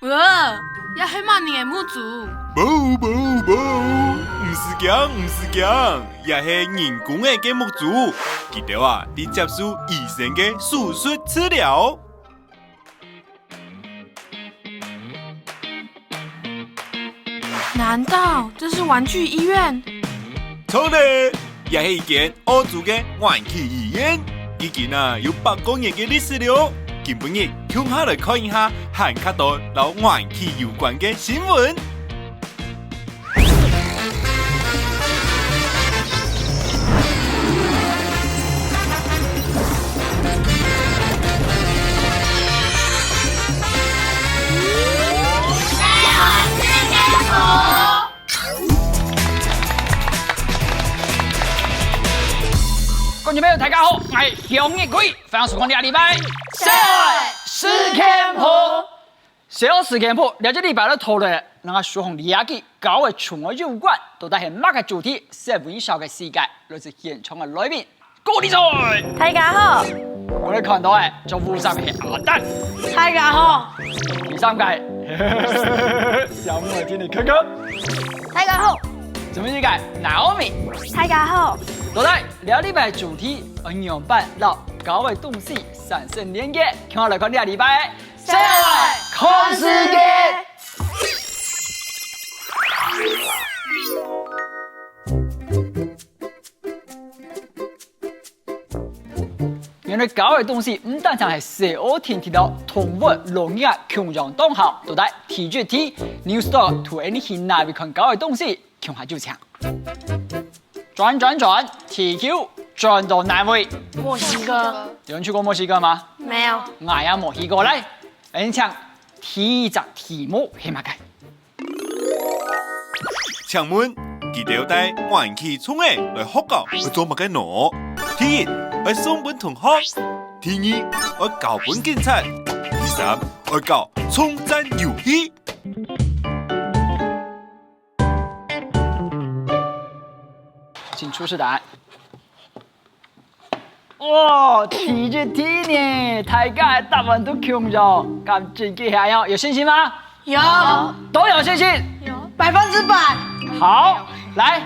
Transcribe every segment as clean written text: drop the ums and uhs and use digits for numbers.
也迄万年的木族。无，唔是强，也是人工的木族。记得啊，你接受医生的手术治疗。难道这是玩具医院？错嘞，也是一间欧洲的玩具医院，已经有100多年的历史了。今晡日共下来看一下，和较多老玩具有关的新闻。观众朋友，大家好，我是熊一贵，欢迎收看这个礼拜社会史前谱。社会史前谱，了解礼拜的讨论，那个徐宏利亚基搞的宠物有关，都带系乜嘅主题？社会上嘅世界，来自现场嘅来宾，高丽菜。大家好，我哋看到嘅做副上嘅阿蛋。大家好，第三届，小木耳天的可可。大家好，怎么一届？Naomi。大家好。都来了礼拜主题，应用版老高的东西产生连接，看我来看这个礼拜社会看世界。原来高的东西唔单止系社会天提到动物、农业、穷养当好，都在提出题 New Stock to anything 哪位看高的东西，看下就强。转，地球转到哪位？墨西哥。有人去过墨西哥吗？没有。我也墨西哥来，你抢第一集题目係乜嘅？请问，记得要带玩具宠物来学校要做乜嘅喏？第一，要送本同学；第二，要教本警察；第三，要教冲战游戏。请出示答案。哇，提这题呢，大家的答案都穷咗，咁自己还有信心吗？有。都有信心。有100%。好，来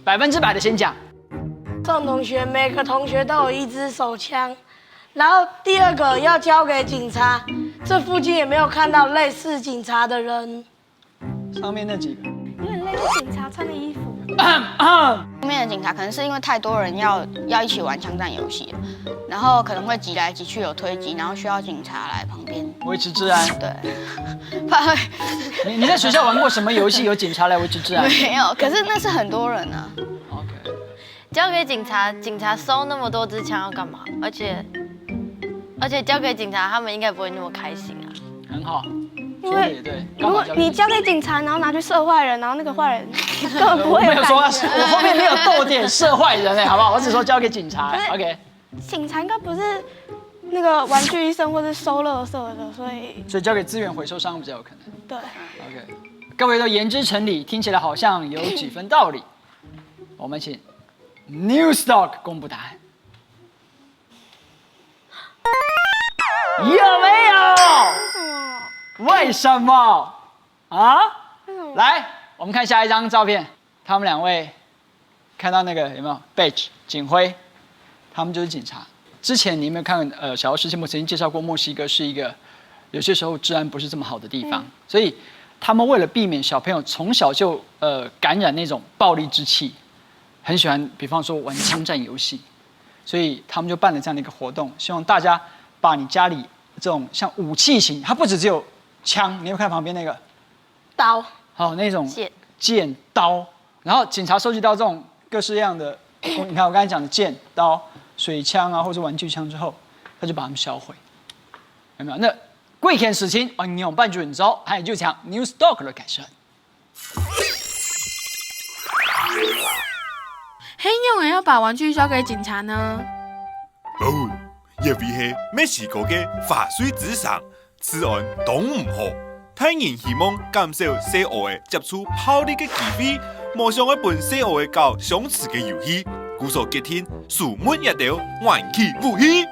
，100%的先讲。宋同学，每个同学都有一支手枪，然后第二个要交给警察，这附近也没有看到类似警察的人。上面那几个。有点类似警察穿的衣服。后面的警察可能是因为太多人要一起玩枪战游戏，然后可能会挤来挤去有推挤，然后需要警察来旁边维持治安。对，怕会。你在学校玩过什么游戏有警察来维持治安？没有，可是那是很多人啊。OK。交给警察，警察收那么多支枪要干嘛？而且交给警察，他们应该不会那么开心啊。很好。因为如果你交给警察，然后拿去射坏人，然后那个坏人根本不会有感觉。我后面没有逗点射坏人好不好？我只说交给警察。OK。警察应该不是那个玩具医生或是收垃圾的，所以交给资源回收商比较有可能。对。OK。各位都言之成理，听起来好像有几分道理。我们请 New Stock 公布答案。有没有？为什么？啊？来，我们看下一张照片，他们两位看到那个有没有 badge 警徽？他们就是警察。之前你有没有看小奥事件？我曾经介绍过，墨西哥是一个有些时候治安不是这么好的地方，所以他们为了避免小朋友从小就感染那种暴力之气，很喜欢，比方说玩枪战游戏，所以他们就办了这样的一个活动，希望大家把你家里这种像武器型，它不只有枪，你有看旁边那个刀，好那种剑刀，然后警察收集到这种各式各样的，你看我刚才讲的剑刀、水枪啊，或者玩具枪之后，他就把它们销毁，有没有？那贵田事情啊，你用半句你知道，还有就讲 New Stock 的改善。黑用人要把玩具交给警察呢？哦，因为是墨西哥嘅法税之上，此案当唔好。太人希望减少小学嘅接触暴力嘅机会，摸上一本小学嘅教相似嘅游戏，故所决定树木一条玩具武器。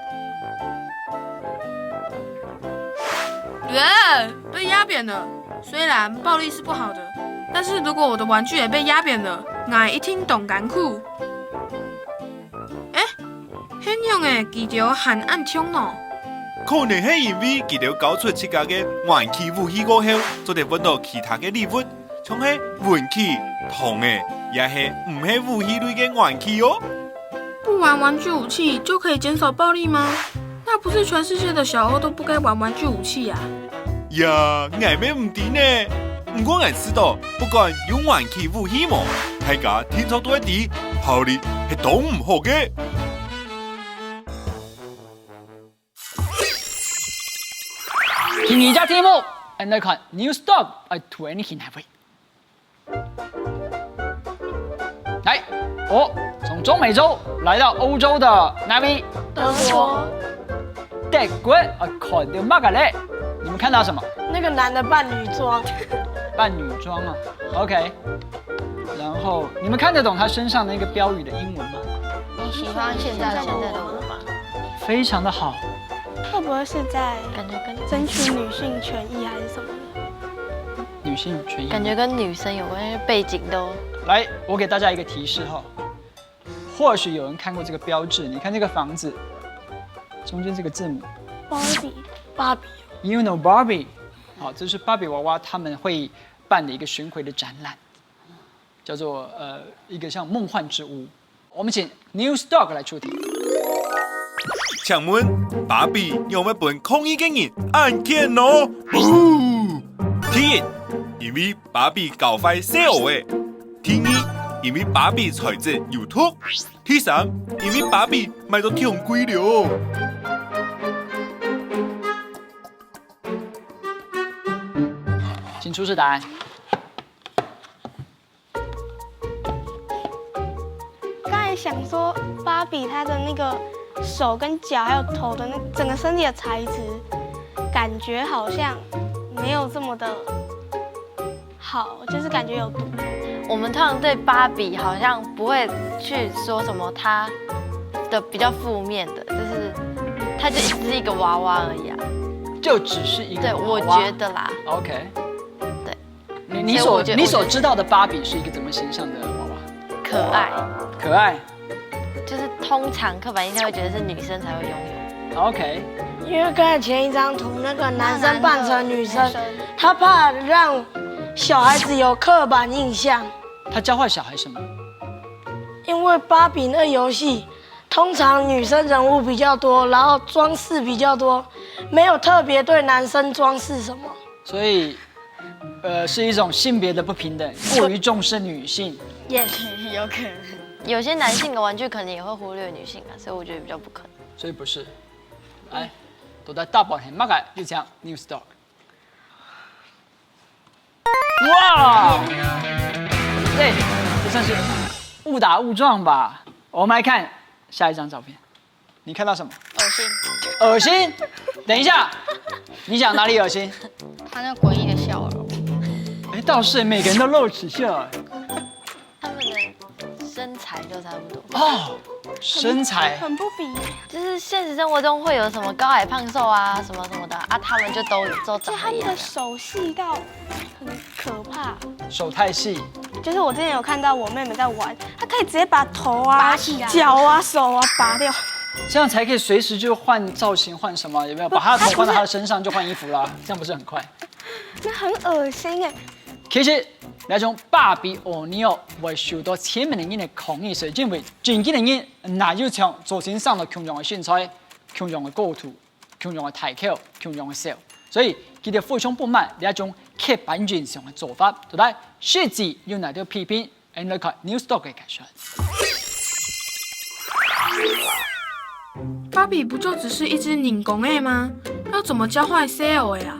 被压扁了。虽然暴力是不好的，但是如果我的玩具也被压扁了，我一听懂干苦。迄样的记条很暗冲咯。可能是因为记条搞出自家嘅玩具武器过后，做得揾到其他嘅礼物，像是玩具、糖嘅，也是唔是武器类嘅玩具哦。不玩玩具武器就可以减少暴力吗？那不是全世界的小欧都不该玩玩具武器啊？呀，我咩唔知呢？不过我知道，不管用玩具武器么，大家听错都一啲，效力系都唔好嘅。第二家题目，嚟看 New Stock 係20顯係會。來，從中美洲來到歐洲的哪邊？德国德國看到乜嘅咧？你們看到什麼？那個男的扮女裝，扮女裝啊 ，OK。然後你們看得懂他身上那個標語的英文嗎？你喜歡現在的我嗎？非常的好。会不会是在感觉跟争取女性权益还是什么的？女性权益。感觉跟女生有关，因为背景都。来，我给大家一個提示哈，或許有人看過這個標誌，你看這個房子中間這個字母芭比， ，You know Barbie， 好，這是芭比娃娃他們會辦的一個巡迴的展覽，叫做一個像夢幻之屋。我們請 New Stock 來出題。請問芭比有冇本抗議嘅人案件咯？第一，因為芭比搞壞社會；第二，因為芭比財政有毒；第三，因為芭比買到挺貴了。請出示答案。刚才想说，芭比她的那个手跟脚还有头的那整个身体的材质，感觉好像没有这么的好，就是感觉有毒。我们通常对芭比好像不会去说什么她的比较负面的，就是她就只是一个娃娃而已啊。就只是一个对，娃娃我觉得啦。 OK。对。你所知道的芭比是一个怎么形象的娃娃？可爱，可爱。就是通常刻板印象会觉得是女生才会拥有。 OK。因为刚才前一张图那个男生扮成女生，他怕让小孩子有刻板印象。他教坏小孩什么？因为芭比那游戏，通常女生人物比较多，然后装饰比较多，没有特别对男生装饰什么。所以，是一种性别的不平等，过于重视女性。Yes， 有可能。有些男性的玩具可能也会忽略女性啊，所以我觉得比较不可能。所以不是。来，都在大宝很马改，就这样 New Stock。哇！对，这算是误打误撞吧。我们来看下一张照片，你看到什么？恶心。恶心？等一下，你讲哪里恶心？他那诡异的笑容。哎，倒是每个人都露齿笑。他们的身材都差不多哦，身材很不比，就是现实生活中会有什么高矮胖瘦啊，什么什么的啊，他们就都长得一样就他们的。手细到很可怕。手太细，就是我之前有看到我妹妹在玩，她可以直接把头啊拔起来、脚啊、手啊拔掉。这样才可以随时就换造型，换什么？有没有？把他的头换到他的身上就换衣服啦，这样不是很快？那很恶心哎。其實呢種芭比奧尼爾會受到前面的人的抗議，是因為前幾年哪有像造型上的強壯的身材、強壯的構圖、強壯的體口、強壯的笑，所以佢哋非常不滿呢一種刻板印象的做法，到底實際要哪條批評？我們來看 New Stock 嘅解說。芭比不就只是一只拧公诶吗？要怎么教坏 Cell 呀？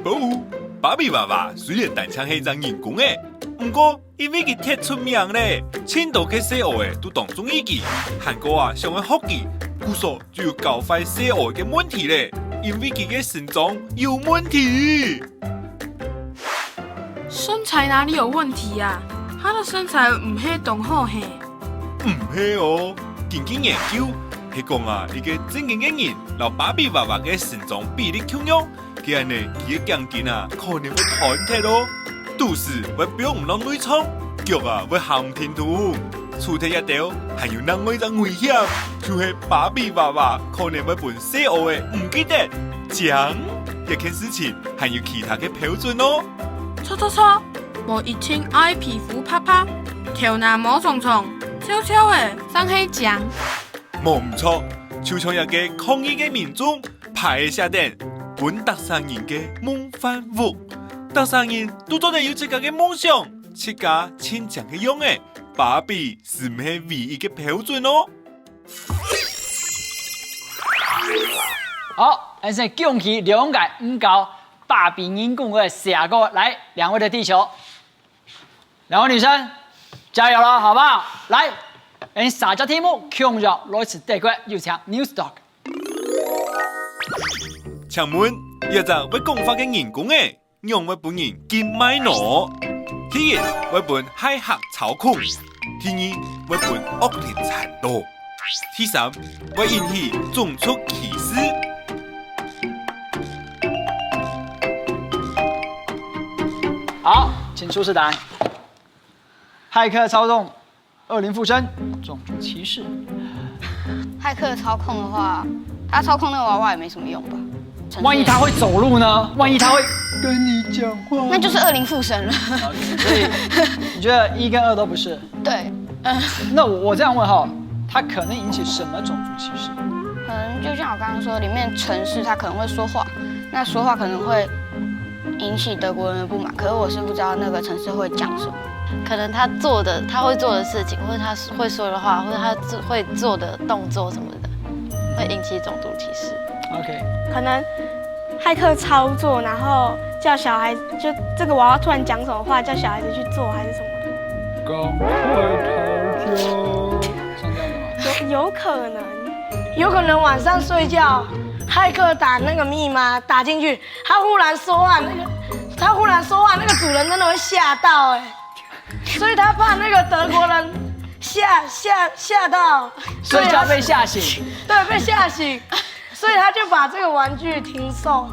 不，芭比娃娃雖然單槍係一張人工嘅，不過因為佢太出名咧，青島嘅小學都當中意佢，韓國啊想去學佢，故所就要搞壞小學嘅問題咧，因為佢嘅身材有問題。身材哪里有问题呀？他的身材唔係動好嘿。唔係哦，根據研究，是讲啊，一个正经的人，老芭比娃娃的成长比例穷样，佢安尼佢嘅奖金啊，可能会团体咯，都市会表唔落内窗，脚啊会行唔天途，出体一条，还有另外一种危险，就是芭比娃娃可能会本小学嘅唔记得，讲一件事情，还有其他嘅标准哦。错，我一清爱皮肤啪啪，头脑毛重重，悄悄的上去讲。冇唔错，就像一个抗议嘅民众拍下顶，本特生人嘅梦幻屋，特生人都做得有自家嘅梦想，自家亲像嘅样诶，芭比是唔系唯一嘅标准哦。好，现在恭喜两届五高芭比人工的下个来2位的地球，2位女生加油了，好不好？来，3个题目强弱来自德国，有请 Newstalk。请问，一只会讲话嘅人工诶，让我本人见买喏。第一，我本海客操控；第二，我本恶劣残惰；第三，我引起种族歧视。好，请出示答案。骇客操纵，恶灵附身，种族歧视。骇客操控的话，他操控那个娃娃也没什么用吧？万一他会走路呢？万一他会跟你讲话？那就是恶灵附身了。OK， 所以你觉得1跟2都不是？对，那我这样问哈，它可能引起什么种族歧视？可能就像我刚刚说，里面城市他可能会说话，那说话可能会引起德国人的不满。可是我是不知道那个城市会讲什么。可能他会做的事情，或者他会说的话，或者他会做的动作什么的，会引起种族歧视。OK， 可能骇客操作，然后叫小孩，就这个娃娃突然讲什么话，叫小孩子去做还是什么的。赶快逃走，像这样的吗？有可能晚上睡觉，骇客打那个密码打进去，他忽然说话，那个主人真的会吓到所以他怕那个德国人吓到，睡觉被吓醒。对，被吓醒，所以他就把这个玩具停售。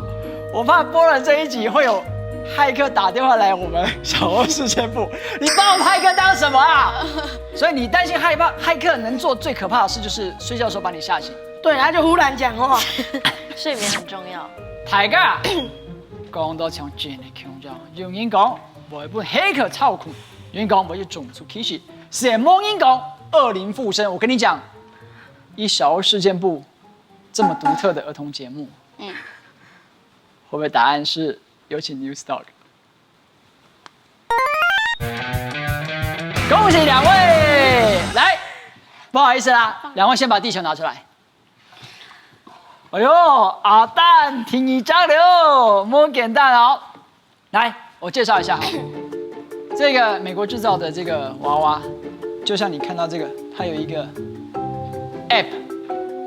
我怕播了这一集会有骇客打电话来我们小欧事件部，你把我们骇客当什么啊？所以你担心骇客能做最可怕的事就是睡觉的时候把你吓醒。对，他就忽然讲话。睡眠很重要。大家讲到像真的强调，有人讲我本骇客操控，有人讲我是种族歧视，是某人讲恶灵附身。我跟你讲，以小欧事件部这么独特的儿童节目，会不会答案是有请 Newstalk？ 恭喜2位，来，不好意思啦，2位先把地球拿出来。哎呦，阿蛋听你交流，摸简单哦。来，我介绍一下哈，这个美国制造的这个娃娃，就像你看到这个，它有一个 App，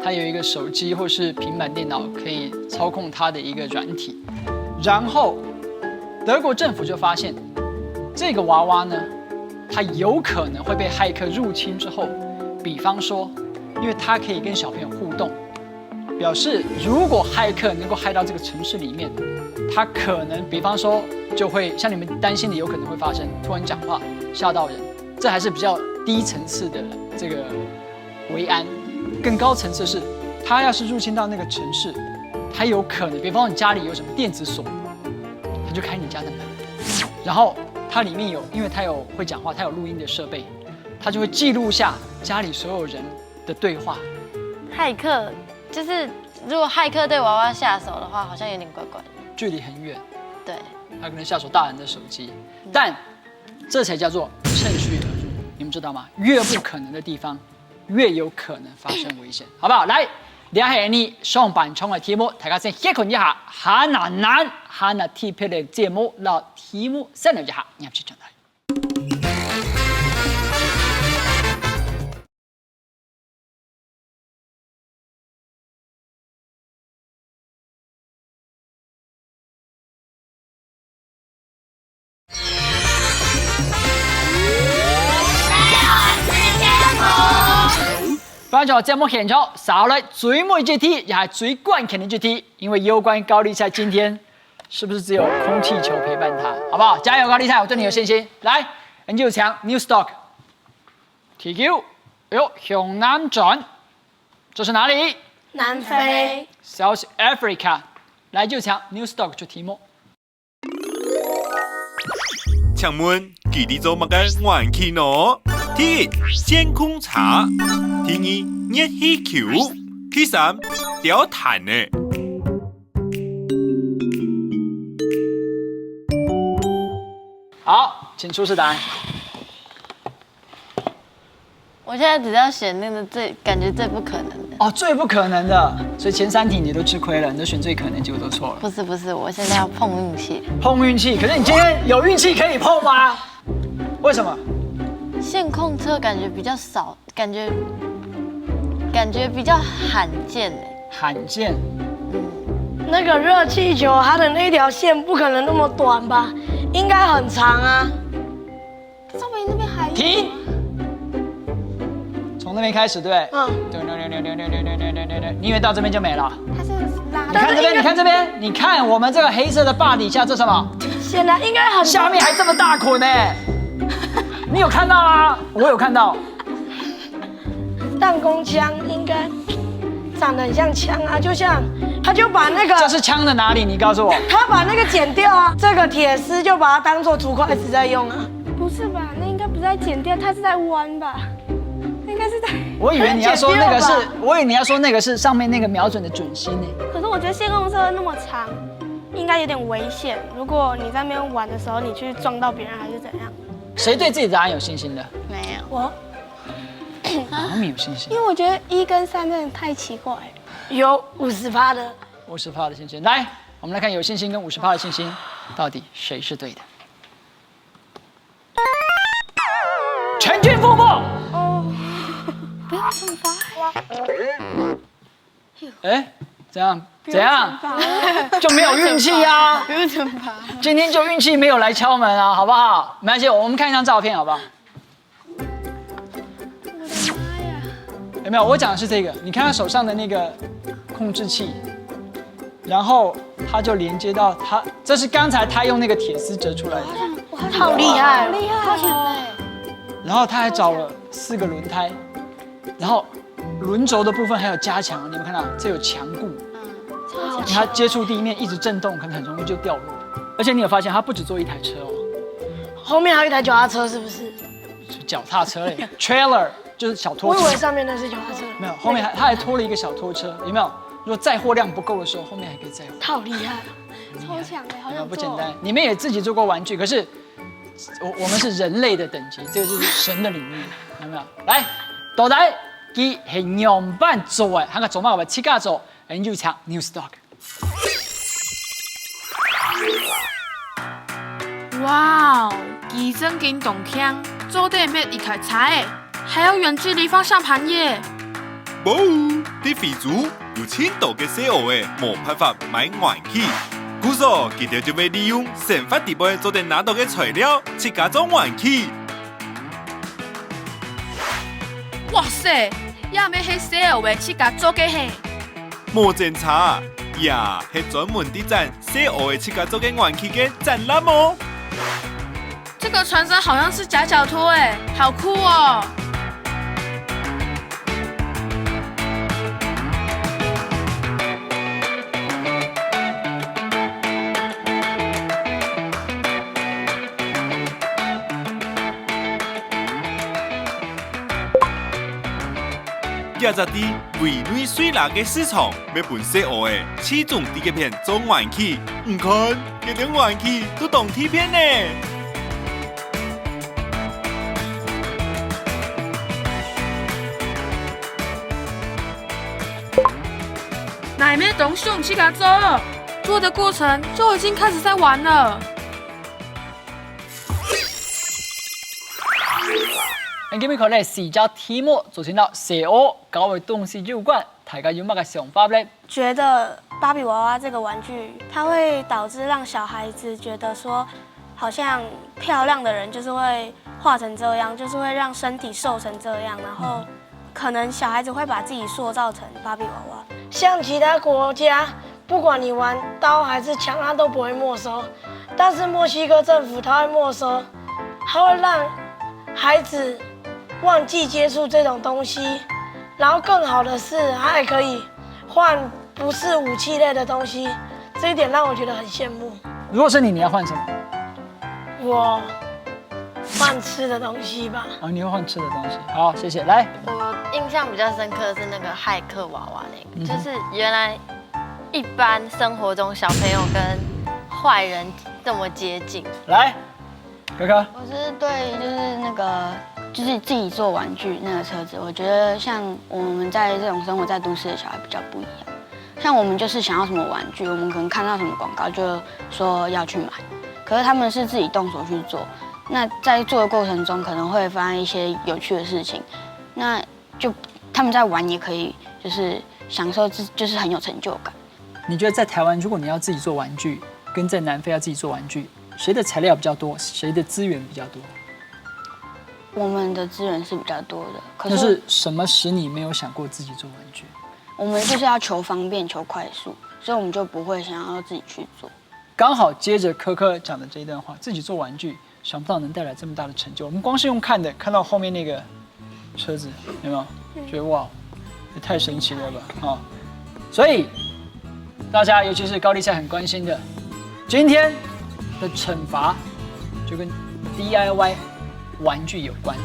它有一个手机或是平板电脑可以操控它的一个软体。然后，德国政府就发现，这个娃娃呢，它有可能会被骇客入侵之后，比方说，因为它可以跟小朋友互动。表示如果骇客能够骇到这个城市里面，他可能比方说就会像你们担心的有可能会发生，突然讲话吓到人，这还是比较低层次的这个维安。更高层次是，他要是入侵到那个城市，他有可能，比方说你家里有什么电子锁，他就开你家的门，然后它里面有，因为他有会讲话，他有录音的设备，他就会记录下家里所有人的对话。骇客就是如果骇客对娃娃下手的话，好像有点怪怪的。距离很远，对，他可能下手大人的手机，但这才叫做趁虚而入，你们知道吗？越不可能的地方，越有可能发生危险，好不好？来，两下你上半场的题目，大家先歇困一下，哈那难，哈那特别的节目，让题目商量一下，你们去讲台。觀眾節目現場，稍來最尾一題，也係最關鍵的一題，因為有關高麗菜今天是不是只有空氣球陪伴他，好不好？加油，高麗菜，我對你有信心。來，研究強 New Stock， 題目，哎呦，向南轉，這是哪裡？南非。South Africa， 來就強 New Stock 出題目。請問佢哋做乜嘅玩具呢？第一，真空茶；第二，熱氣球；第三，吊毯呢。好，請出示答案。我現在只要選那個感覺最不可能的。哦，最不可能的，所以前3題你都吃虧了，你都選最可能，結果都錯了。不是，我現在要碰運氣。碰運氣，可是你今天有運氣可以碰嗎？為什麼？線控車感覺比較少，感覺比較罕見。罕見。那個熱氣球，它的那條線不可能那麼短吧？應該很長啊。上面那邊還有。停。從那邊開始，對不對？嗯。對，你以為到這邊就沒了？它是拉你看這邊，你看這邊，你看我們這個黑色的把底下，這什麼？顯然應該很。下面還這麼大捆呢。你有看到啊？我有看到。彈弓槍應該長得很像槍啊，就像他就把那個。這是槍的哪裡？你告訴我。他把那個剪掉啊，這個鐵絲就把它當做竹筷子在用啊。不是吧？那應該不是在剪掉，它是在彎吧？應該是在。我以為你要說那個是，我以為你要說那個是上面那個瞄準的準心呢。可是我覺得線控車那麼長，應該有點危險。如果你在那邊玩的時候，你去撞到別人還是怎樣？誰對自己答案有信心的？沒有。我，我沒有信心因。為我覺得1跟3真的太奇怪了。有50%的，50%的信心。來，我們來看有信心跟50%的信心，到底誰是對的？全軍覆沒。哦，不要懲罰。哎，怎樣？怎樣？就沒有運氣啊？不用懲罰。今天就運氣沒有來敲門啊，好不好？沒關係，我們看一張照片，好不好？有沒有？我講的是這個，你看他手上的那個控制器，然後他就連接到他，這是剛才他用那個鐵絲折出來的，好厲害，厲害，超強嘞！然後他還找了4個輪胎，然後輪軸的部分還有加強，你有沒有看到？這有強固，你它接觸地面一直震動，可能很容易就掉落。而且你有發現，它不只坐一台車哦，後面還有一台腳踏車，是不是？腳踏車嘞，trailer 就是小拖車。我以為上面那是腳踏車。沒有，後面他還拖了一個小拖車，有沒有？如果載貨量不夠的時候，後面還可以載貨。他好厲害，超強的，好想做。不簡單。你們也自己做過玩具，可是我們是人類的等級，這個就是神的領域，有沒有？來，到底佢係樣板做嘅，佢個做乜話設計做？研究強 New Stock。哇哦，機真勁動槍，做得咩一台菜，還有遠距離方向盤耶！冇，啲肥豬有千度嘅細路誒，冇辦法買玩具，故所佢哋就會利用生發地位做啲拿到嘅材料，設計做玩具。哇塞，也咩係細路嘅設計做嘅係？冇偵查，呀，係專門啲展細路嘅設計做嘅玩具嘅展覽哦。這個船身好像是夾腳拖哎，好酷哦！今日啲圍內水拿嘅市場，要本細路嘅始終啲嘅片做玩具，唔看佢啲玩具都當貼片呢。哪面東西用設計做？做的過程就已經開始在玩了。今日佢哋試咗題目，就聽到細路搞嘅東西有關，大家有乜嘅想法呢？覺得芭比娃娃這個玩具，它會導致讓小孩子覺得說，好像漂亮的人就是會畫成這樣，就是會讓身體瘦成這樣，然後可能小孩子会把自己塑造成芭比娃娃。像其他国家，不管你玩刀还是枪，他都不会没收。但是墨西哥政府他会没收，他会让孩子忘记接触这种东西。然后更好的是，他还可以换不是武器类的东西，这一点让我觉得很羡慕。如果是你，你要换什么？我换吃的东西吧。啊，你会换吃的东西。好，谢谢。来，我印象比较深刻的是那个骇客娃娃那个，就是原来一般生活中小朋友跟坏人这么接近。来，可可，我是对，就是那个，就是自己做玩具那个车子，我觉得像我们在这种生活在都市的小孩比较不一样。像我们就是想要什么玩具，我们可能看到什么广告就说要去买，可是他们是自己动手去做。那在做的过程中可能会发生一些有趣的事情，那就他们在玩也可以，就是享受就是很有成就感。你觉得在台湾，如果你要自己做玩具，跟在南非要自己做玩具，谁的材料比较多，谁的资源比较多？我们的资源是比较多的，可那是什么使你没有想过自己做玩具？我们就是要求方便、求快速，所以我们就不会想要自己去做。刚好接着科科讲的这一段话，自己做玩具，想不到能带来这么大的成就。我们光是用看的，看到后面那个车子，有没有？觉得哇，也太神奇了吧啊！所以大家，尤其是高丽菜很关心的，今天的惩罚就跟 DIY 玩具有关。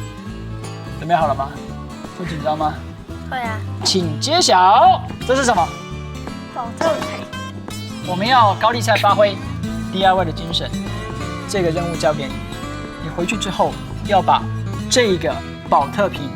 准备好了吗？会紧张吗？会啊，请揭晓，这是什么？保特瓶。我们要高丽菜发挥 DIY 的精神，这个任务交给你。你回去之后要把这个保特瓶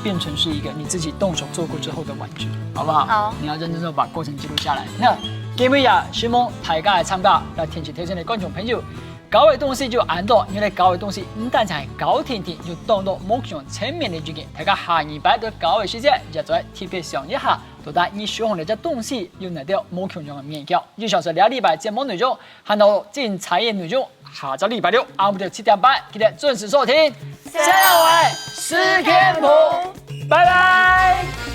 变成是一个你自己动手做过之后的玩具，好不好？好。你要认真的把过程记录下来。那今日也希望大家的参加，来天气推荐的观众朋友。搞的东西就按到，因为搞的东西不但是搞甜甜，就当到目标前面的事情。大家下礼拜的搞的时间，就再特别想一下，到底你喜欢的这东西有哪条目标上的面向？以上是2礼拜节目内容，还有精彩的内容，下周礼拜六下午的7点半，记得准时收听。下回10天补，拜拜。